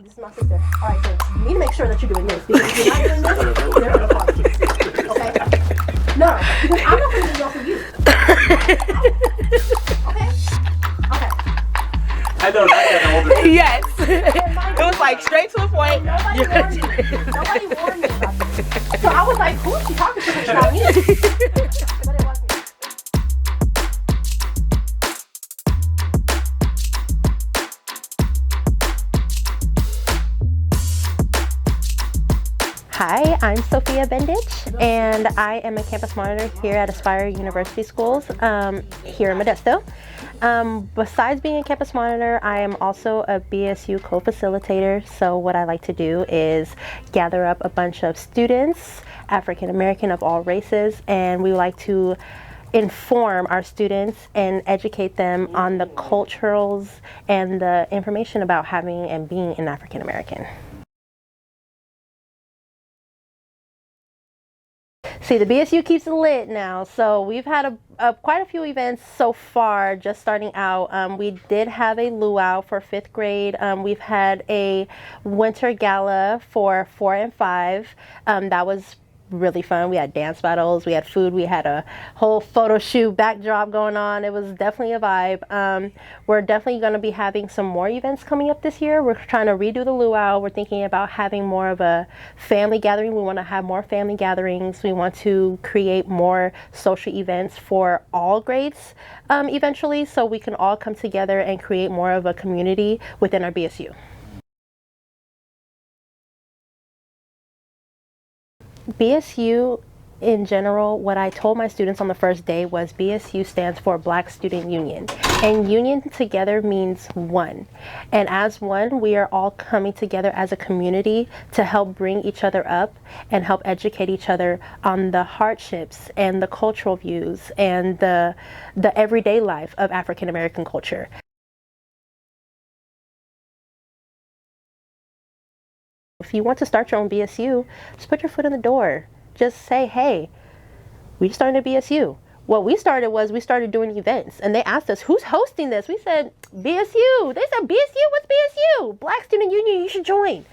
This is my sister. All right, so you need to make sure that you're doing this, because if you're not doing this, they're gonna fall. Okay? No, because I'm not gonna do well for you. Okay? Okay. I know that. Yes. It was like straight to the point. Nobody warned me. Nobody warned me about this. So I was like, who is she talking to? It's not me. But it wasn't. Hi, I'm Sophia Bendich, and I am a campus monitor here at Aspire University Schools here in Modesto. Besides being a campus monitor, I am also a BSU co-facilitator. So what I like to do is gather up a bunch of students, African American of all races, and we like to inform our students and educate them on the culturals and the information about having and being an African American. See, the BSU keeps it lit now, so we've had quite a few events so far, just starting out. We did have a luau for 5th grade. We've had a winter gala for 4 and 5. That was really fun. We had dance battles, we had food, we had a whole photo shoot backdrop going on. It was definitely a vibe. We're definitely going to be having some more events coming up this year. We're trying to redo the luau. We're thinking about having more of a family gathering. We want to have more family gatherings. We want to create more social events for all grades eventually, so we can all come together and create more of a community within our BSU. BSU in general, what I told my students on the first day was BSU stands for Black Student Union, and union together means one. And as one, we are all coming together as a community to help bring each other up and help educate each other on the hardships and the cultural views and the everyday life of African American culture. If you want to start your own BSU, just put your foot in the door. Just say, hey, we started a BSU. What we started was we started doing events, and they asked us, who's hosting this? We said, BSU. They said, BSU? What's BSU? Black Student Union, you should join.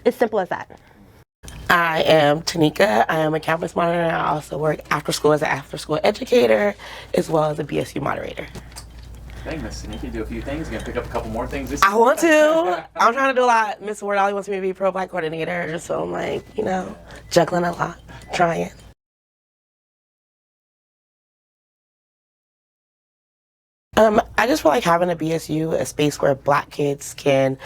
It's simple as that. I am Tanika. I am a campus monitor, and I also work after school as an after-school educator, as well as a BSU moderator. Dang, Miss Tanika, do a few things. You're gonna pick up a couple more things this year? I want to. I'm trying to do a lot. Miss Ward Ollie wants me to be pro-Black coordinator, so I'm like, you know, juggling a lot, trying. I just feel like having a BSU, a space where Black kids can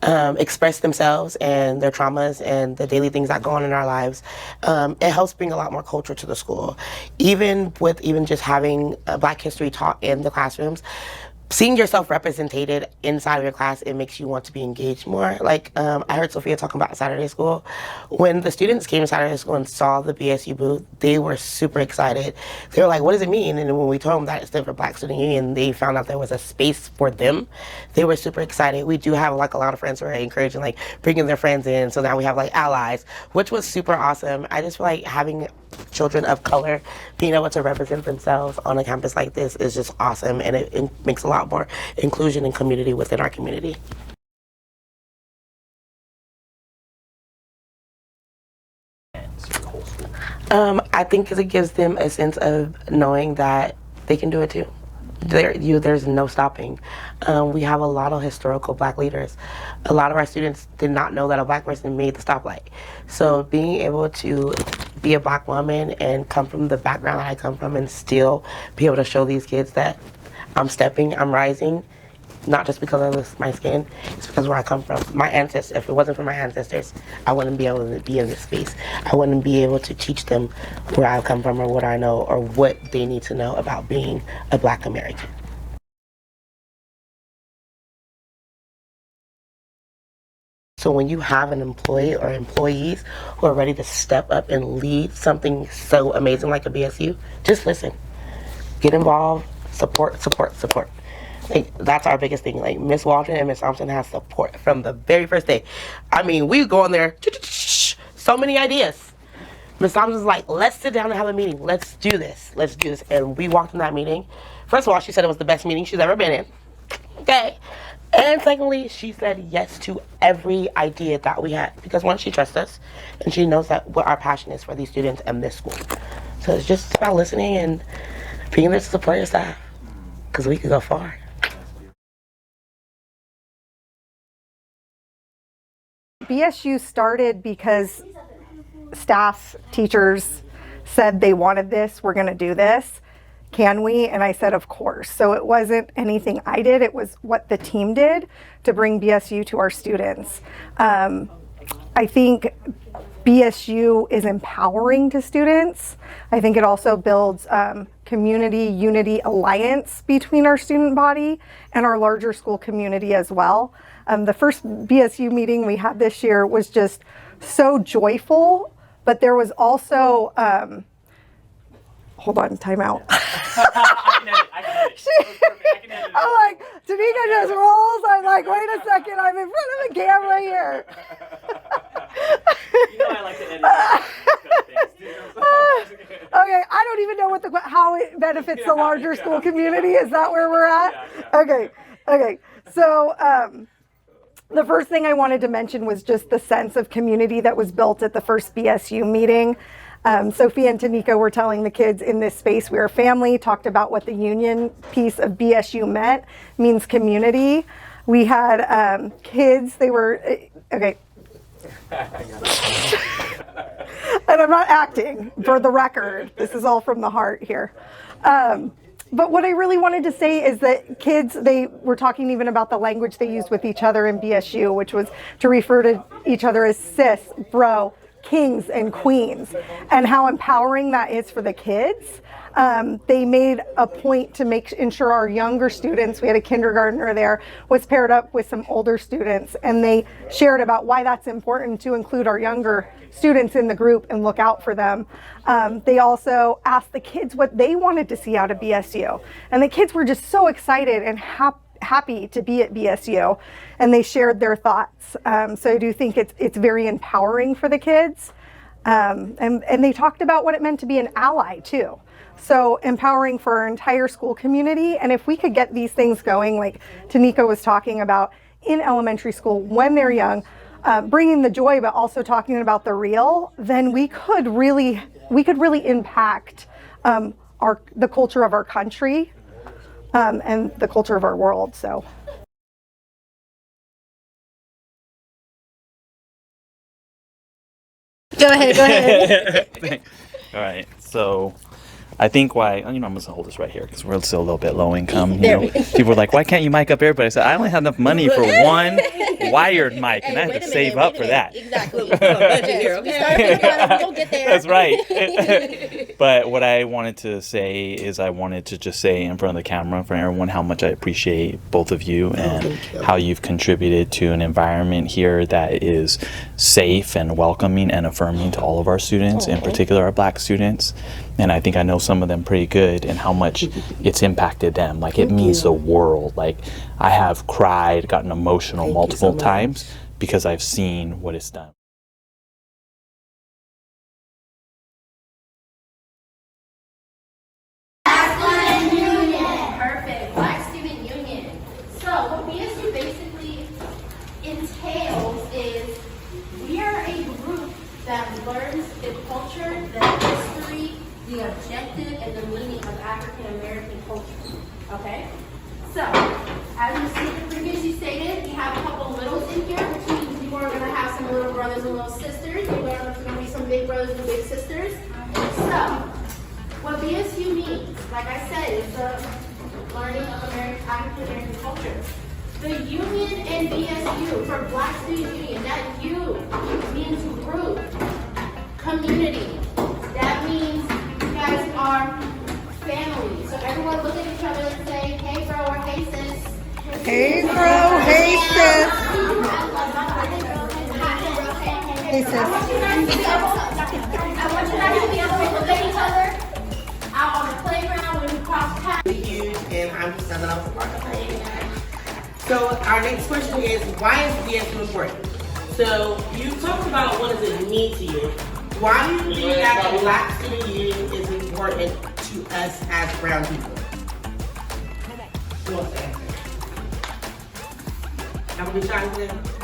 express themselves and their traumas and the daily things that go on in our lives. It helps bring a lot more culture to the school. Even just having Black history taught in the classrooms, seeing yourself represented inside of your class, it makes you want to be engaged more. Like, I heard Sophia talking about Saturday school. When the students came to Saturday school and saw the BSU booth, they were super excited. They were like, what does it mean? And when we told them that it stood for Black Student Union, they found out there was a space for them. They were super excited. We do have like a lot of friends who are encouraging, like bringing their friends in. So now we have like allies, which was super awesome. I just feel like having children of color being able to represent themselves on a campus like this is just awesome, and it makes a lot more inclusion and community within our community. I think it gives them a sense of knowing that they can do it too. There's no stopping. We have a lot of historical Black leaders. A lot of our students did not know that a Black person made the stoplight. So being able to be a Black woman and come from the background that I come from and still be able to show these kids that I'm stepping, I'm rising, not just because of my skin, it's because where I come from. My ancestors, if it wasn't for my ancestors, I wouldn't be able to be in this space. I wouldn't be able to teach them where I come from or what I know or what they need to know about being a Black American. So when you have an employee or employees who are ready to step up and lead something so amazing like a BSU, just listen. Get involved, support. Like, that's our biggest thing. Like, Miss Waldron and Miss Thompson has support from the very first day. I mean, we go in there, so many ideas. Miss Thompson's like, let's sit down and have a meeting. Let's do this. And we walked in that meeting. First of all, she said it was the best meeting she's ever been in. Okay. And secondly, she said yes to every idea that we had because one, she trusts us and she knows that what our passion is for these students and this school. So it's just about listening and being there to support your staff because we could go far. BSU started because staff, teachers said they wanted this, we're gonna do this. Can we? And I said, of course. So it wasn't anything I did, it was what the team did to bring BSU to our students. I think BSU is empowering to students. I think it also builds community unity alliance between our student body and our larger school community as well. The first BSU meeting we had this year was just so joyful, but there was also, hold on, time out. I'm like, Tanika just rolls. I'm like, wait a second, I'm in front of the camera here. You know I like to edit things. Okay, I don't even know how it benefits the larger school community. Is that where we're at? Okay. So the first thing I wanted to mention was just the sense of community that was built at the first BSU meeting. Sophia and Tanika were telling the kids in this space we are family, talked about what the union piece of BSU means community. We had kids, they were, okay. And I'm not acting, for the record. This is all from the heart here. But what I really wanted to say is that kids, they were talking even about the language they used with each other in BSU, which was to refer to each other as sis, bro, kings, and queens, and how empowering that is for the kids. They made a point to ensure our younger students, we had a kindergartner there, was paired up with some older students, and they shared about why that's important to include our younger students in the group and look out for them. They also asked the kids what they wanted to see out of BSU, and the kids were just so excited and happy to be at BSU, and they shared their thoughts. So I do think it's very empowering for the kids, and they talked about what it meant to be an ally too. So empowering for our entire school community, and if we could get these things going, like Tanika was talking about in elementary school when they're young, bringing the joy but also talking about the real, then we could really impact the culture of our country and the culture of our world. So. Go ahead. All right, so I think I'm just gonna hold this right here because we're still a little bit low income. People are like, why can't you mic up everybody? I said, I only have enough money for one wired mic, and I have to save up for that. Exactly. Budget here. We'll get there. That's right. But what I wanted to say is I wanted to just say in front of the camera for everyone how much I appreciate both of you and how you've contributed to an environment here that is safe and welcoming and affirming to all of our students, in particular our Black students. And I think I know some of them pretty good and how much it's impacted them. Like it means the world. Like I have cried, gotten emotional multiple times because I've seen what it's done. Perfect. Black Student Union. So what BSU basically entails is we are a group that learns the culture, the history, the objective, and the meaning of African American culture. Okay? So, as you see the previously stated, we have a couple littles in here, which means people are going to have some little brothers and little sisters. There's going to be some big brothers and big sisters. So, what BSU means, like I said, is the learning of African American culture. The union in BSU for Black Student Union, that U means group, community. That means you guys are family. So everyone look at each other and say, hey bro, or hey sis. Hey bro, hey sis. Hey sis. I want you guys to be able to look at each other out on the playground when we cross paths. Huge, and I'm just standing up for part of it. So our next question is, why is BSU important? So you talked about what does it mean to you. Why do you think that the Black Student Union is important to us as brown people? Who wants to answer? Have a good time today.